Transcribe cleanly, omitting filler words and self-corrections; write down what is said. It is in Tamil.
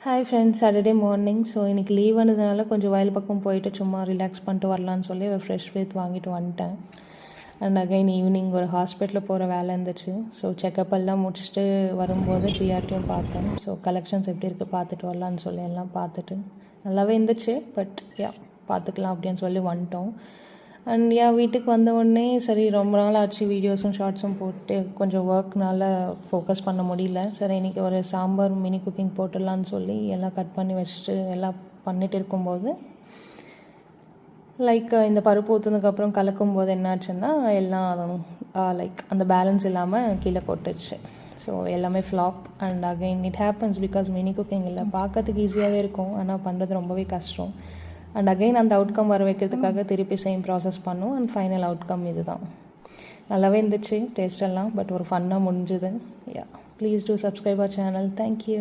Hi friends, Saturday morning. So இன்றைக்கி லீவ் வந்ததுனால கொஞ்சம் வயல் பக்கம் போயிட்டு சும்மா ரிலாக்ஸ் பண்ணிட்டு வரலான்னு சொல்லி ஒரு ஃப்ரெஷ் பிரீத் வாங்கிட்டு வந்துட்டேன். அண்ட் அகைன் ஈவினிங் ஒரு ஹாஸ்பிட்டலில் போகிற வேலை இருந்துச்சு. ஸோ செக்கப் எல்லாம் முடிச்சுட்டு வரும்போது ஜிஆர்டியும் பார்த்தேன். ஸோ கலெக்ஷன்ஸ் எப்படி இருக்குது பார்த்துட்டு வரலான்னு சொல்லி எல்லாம் பார்த்துட்டு நல்லாவே இருந்துச்சு. பட் பார்த்துக்கலாம் அப்படின்னு சொல்லி வந்துட்டோம். அண்ட் வீட்டுக்கு வந்த உடனே சரி ரொம்ப நாள் ஆச்சு வீடியோஸும் ஷார்ட்ஸும் போட்டு கொஞ்சம் ஒர்க்னால ஃபோக்கஸ் பண்ண முடியல. சரி இன்றைக்கி ஒரு சாம்பார் மினி குக்கிங் போட்டுடலான்னு சொல்லி எல்லாம் கட் பண்ணி வச்சுட்டு எல்லாம் பண்ணிட்டு இருக்கும்போது இந்த பருப்பு ஊற்றுனதுக்கப்புறம் கலக்கும் போது என்னாச்சுன்னா எல்லாம் அந்த பேலன்ஸ் இல்லாமல் கீழே கொட்டுச்சு. ஸோ எல்லாமே flop. And again it happens because mini cooking இல்லை, பார்க்கறதுக்கு ஈஸியாகவே இருக்கும், ஆனால் பண்ணுறது ரொம்பவே கஷ்டம். அண்ட் அகைன் அந்த அவுட்கம் வர வைக்கிறதுக்காக திருப்பி சேம் ப்ராசஸ் பண்ணோம். அண்ட் ஃபைனல் அவுட்கம் இது தான். நல்லாவே இருந்துச்சு டேஸ்டெல்லாம். பட் ஒரு ஃபன்னாக முடிஞ்சுது. Please do subscribe our channel. Thank you.